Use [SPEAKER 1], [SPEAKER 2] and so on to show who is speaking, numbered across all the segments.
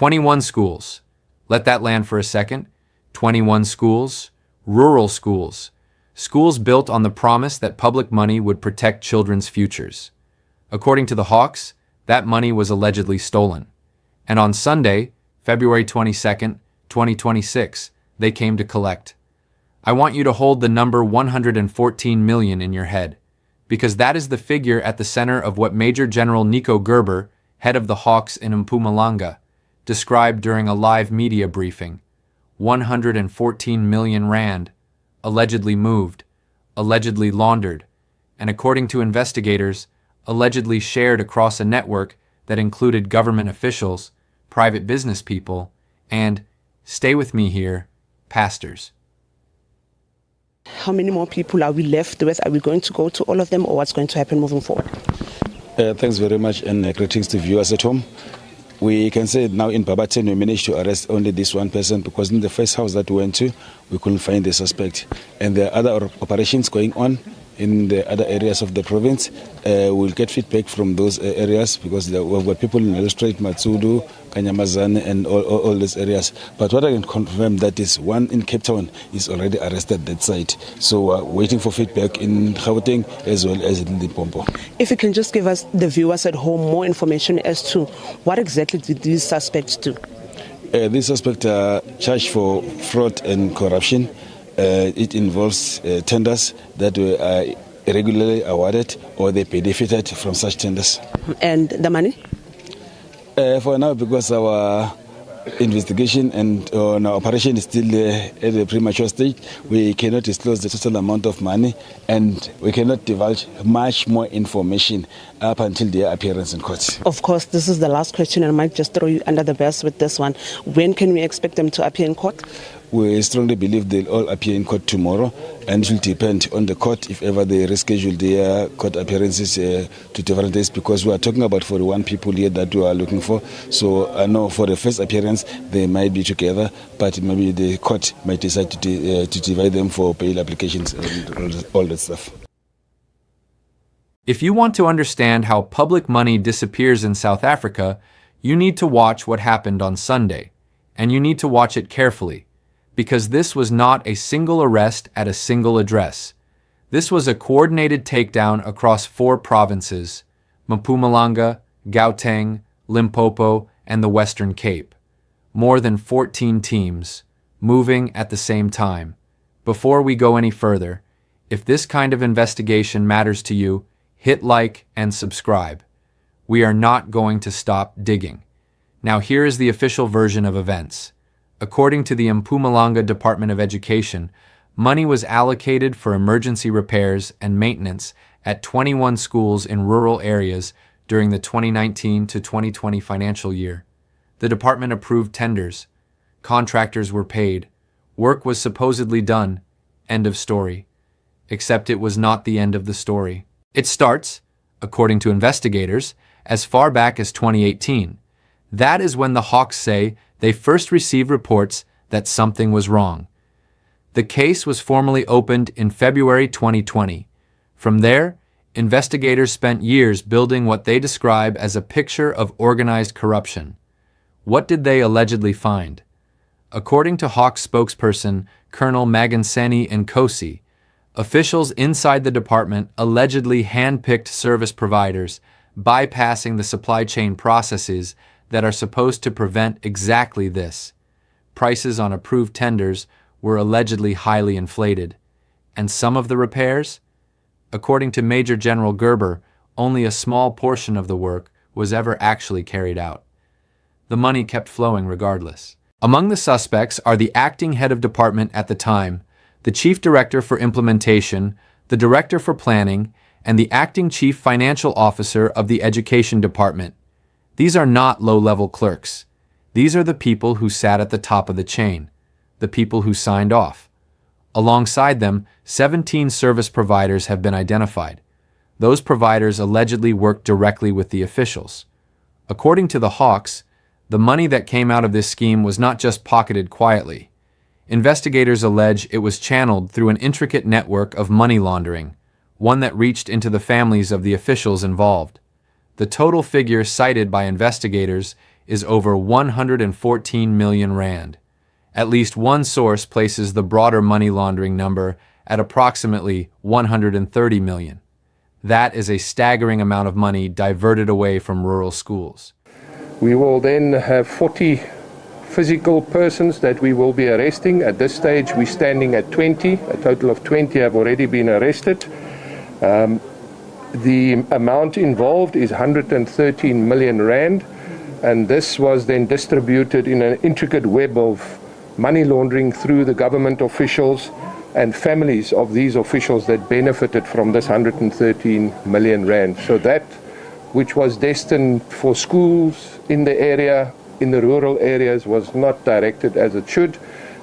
[SPEAKER 1] 21 schools. Let that land for a second. 21 schools, rural schools. Schools built on the promise that public money would protect children's futures. According to the Hawks, that money was allegedly stolen. And on Sunday, February 22nd, 2026, they came to collect. I want you to hold the number 114 million in your head, because that is the figure at the center of what Major General Nico Gerber, head of the Hawks in Mpumalanga, described during a live media briefing. 114 million rand, allegedly moved, allegedly laundered, and according to investigators, allegedly shared across a network that included government officials, private business people, and, stay with me here, pastors.
[SPEAKER 2] How many more people are we left with? Are we going to go to all of them, or what's going to happen moving forward?
[SPEAKER 3] Thanks very much, and greetings to viewers at home. We can say now in Barberton we managed to arrest only this one person, because in the first house that we went to, we couldn't find the suspect. And there are other operations going on in the other areas of the province. We'll get feedback from those areas, because we've got people in Strait, Matsudu, Kanyamazane, and all these areas. But what I can confirm that is one in Cape Town is already arrested that site. So waiting for feedback in Gauteng as well as in Limpopo.
[SPEAKER 2] If you can just give us, the viewers at home, more information as to what exactly did these suspects do?
[SPEAKER 3] These suspects are charged for fraud and corruption. It involves tenders that were irregularly awarded, or they benefited from such tenders.
[SPEAKER 2] And the money?
[SPEAKER 3] For now, because our investigation and our operation is still at a premature stage, we cannot disclose the total amount of money, and we cannot divulge much more information up until their appearance in court.
[SPEAKER 2] Of course, this is the last question, and I might just throw you under the bus with this one. When can we expect them to appear in court?
[SPEAKER 3] We strongly believe they'll all appear in court tomorrow, and it will depend on the court if ever they reschedule their court appearances to different days, because we are talking about 41 people here that we are looking for. So I know for the first appearance they might be together, but maybe the court might decide to divide them for bail applications and all that stuff.
[SPEAKER 1] If you want to understand how public money disappears in South Africa, you need to watch what happened on Sunday, and you need to watch it carefully, because this was not a single arrest at a single address. This was a coordinated takedown across 4 provinces: Mpumalanga, Gauteng, Limpopo, and the Western Cape. More than 14 teams, moving at the same time. Before we go any further, if this kind of investigation matters to you, hit like and subscribe. We are not going to stop digging. Now here is the official version of events. According to the Mpumalanga Department of Education, money was allocated for emergency repairs and maintenance at 21 schools in rural areas during the 2019 to 2020 financial year. The department approved tenders. Contractors were paid. Work was supposedly done. End of story. Except it was not the end of the story. It starts, according to investigators, as far back as 2018. That is when the Hawks say they first received reports that something was wrong. The case was formally opened in February 2020. From there, investigators spent years building what they describe as a picture of organized corruption. What did they allegedly find? According to Hawks spokesperson Colonel Mzansi Breakdown, officials inside the department allegedly handpicked service providers, bypassing the supply chain processes that are supposed to prevent exactly this. Prices on approved tenders were allegedly highly inflated. And some of the repairs? According to Major General Gerber, only a small portion of the work was ever actually carried out. The money kept flowing regardless. Among the suspects are the acting head of department at the time, the chief director for implementation, the director for planning, and the acting chief financial officer of the education department. These are not low-level clerks. These are the people who sat at the top of the chain, the people who signed off. Alongside them, 17 service providers have been identified. Those providers allegedly worked directly with the officials. According to the Hawks, the money that came out of this scheme was not just pocketed quietly. Investigators allege it was channeled through an intricate network of money laundering, one that reached into the families of the officials involved. The total figure cited by investigators is over 114 million rand. At least one source places the broader money laundering number at approximately 130 million. That is a staggering amount of money diverted away from rural schools.
[SPEAKER 4] We will then have 40 physical persons that we will be arresting. At this stage, we're standing at 20. A total of 20 have already been arrested. The amount involved is 113 million rand, and this was then distributed in an intricate web of money laundering through the government officials and families of these officials that benefited from this 113 million rand. So that which was destined for schools in the area, in the rural areas, was not directed as it should,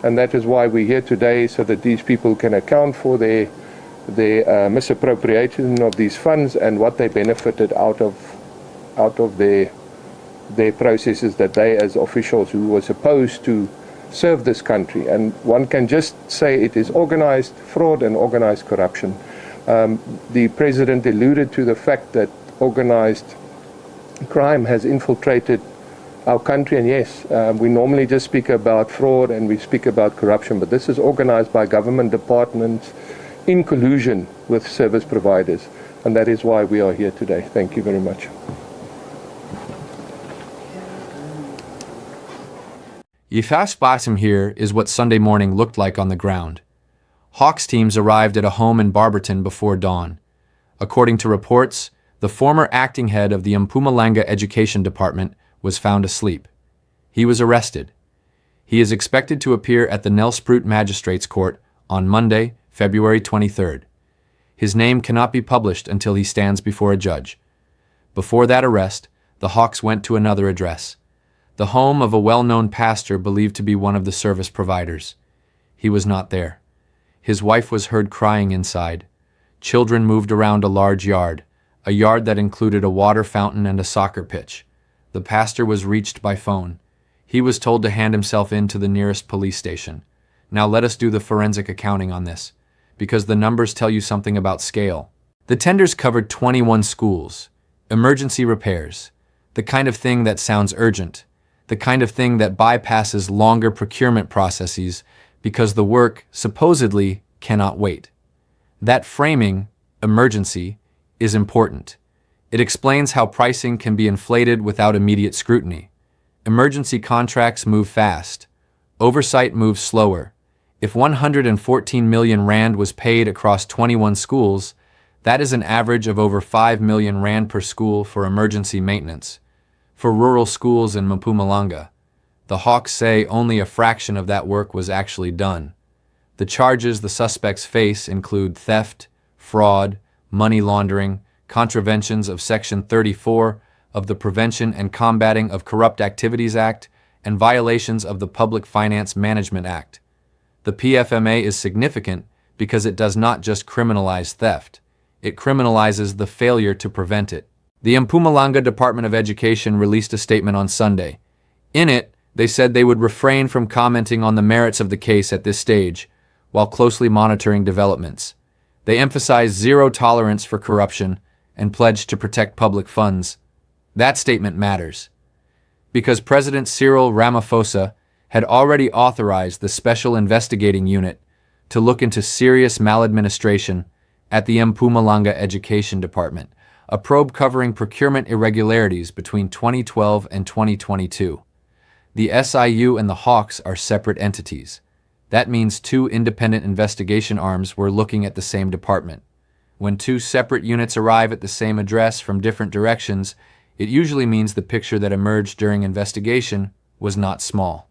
[SPEAKER 4] and that is why we're here today, so that these people can account for their misappropriation of these funds and what they benefited out of their processes that they, as officials who were supposed to serve this country. And one can just say it is organized fraud and organized corruption. The president alluded to the fact that organized crime has infiltrated our country, and yes, we normally just speak about fraud and we speak about corruption, but this is organized by government departments in collusion with service providers, and that is why we are here today. Thank you very much.
[SPEAKER 1] Yifash Basim here is what Sunday morning looked like on the ground. Hawks teams arrived at a home in Barberton before dawn. According to reports, the former acting head of the Mpumalanga Education Department was found asleep. He was arrested. He is expected to appear at the Newzroom Magistrates Court on Monday, February 23rd. His name cannot be published until he stands before a judge. Before that arrest, the Hawks went to another address, the home of a well-known pastor believed to be one of the service providers. He was not there. His wife was heard crying inside. Children moved around a large yard, a yard that included a water fountain and a soccer pitch. The pastor was reached by phone. He was told to hand himself in to the nearest police station. Now let us do the forensic accounting on this, because the numbers tell you something about scale. The tenders covered 21 schools, emergency repairs, the kind of thing that sounds urgent, the kind of thing that bypasses longer procurement processes because the work, supposedly, cannot wait. That framing, emergency, is important. It explains how pricing can be inflated without immediate scrutiny. Emergency contracts move fast. Oversight moves slower. If 114 million rand was paid across 21 schools, that is an average of over 5 million rand per school for emergency maintenance. For rural schools in Mpumalanga, the Hawks say only a fraction of that work was actually done. The charges the suspects face include theft, fraud, money laundering, contraventions of Section 34 of the Prevention and Combating of Corrupt Activities Act, and violations of the Public Finance Management Act. The PFMA is significant because it does not just criminalize theft, it criminalizes the failure to prevent it. The Mpumalanga Department of Education released a statement on Sunday. In it, they said they would refrain from commenting on the merits of the case at this stage, while closely monitoring developments. They emphasized zero tolerance for corruption and pledged to protect public funds. That statement matters, because President Cyril Ramaphosa had already authorized the Special Investigating Unit to look into serious maladministration at the Mpumalanga Education Department, a probe covering procurement irregularities between 2012 and 2022. The SIU and the Hawks are separate entities. That means two independent investigation arms were looking at the same department. When two separate units arrive at the same address from different directions, it usually means the picture that emerged during investigation was not small.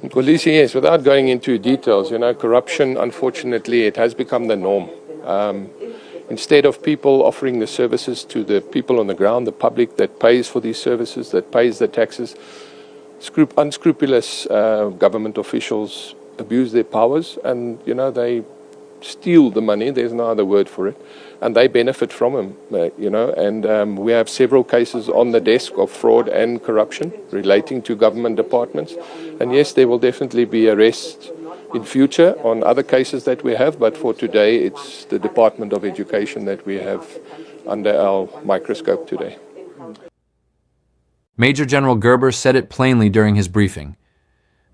[SPEAKER 4] Kolisi, yes, without going into details, corruption, unfortunately, it has become the norm. Instead of people offering the services to the people on the ground, the public that pays for these services, that pays the taxes, unscrupulous government officials abuse their powers and, they steal the money, there's no other word for it, and they benefit from them, and we have several cases on the desk of fraud and corruption relating to government departments. And yes, there will definitely be arrests in future on other cases that we have, but for today it's the Department of Education that we have under our microscope today.
[SPEAKER 1] Major General Gerber said it plainly during his briefing.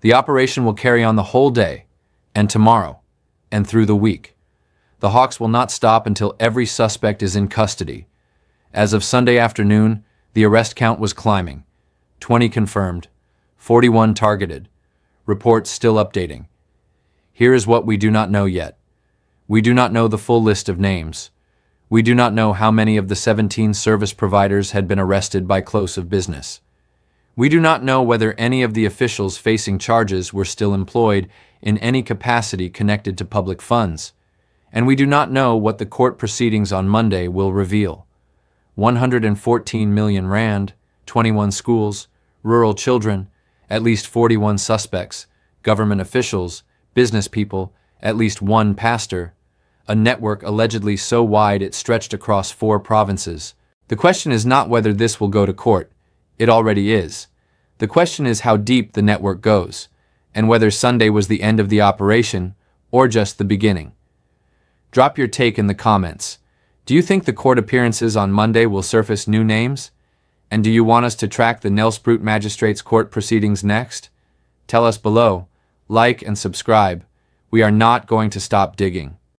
[SPEAKER 1] The operation will carry on the whole day, and tomorrow, and through the week. The Hawks will not stop until every suspect is in custody. As of Sunday afternoon, the arrest count was climbing. 20 confirmed, 41 targeted. Reports still updating. Here is what we do not know yet. We do not know the full list of names. We do not know how many of the 17 service providers had been arrested by close of business. We do not know whether any of the officials facing charges were still employed in any capacity connected to public funds. And we do not know what the court proceedings on Monday will reveal. 114 million rand, 21 schools, rural children, at least 41 suspects, government officials, business people, at least one pastor, a network allegedly so wide it stretched across 4 provinces. The question is not whether this will go to court. It already is. The question is how deep the network goes, and whether Sunday was the end of the operation or just the beginning. Drop your take in the comments. Do you think the court appearances on Monday will surface new names? And do you want us to track the Newzroom Magistrates Court proceedings next? Tell us below. Like and subscribe. We are not going to stop digging.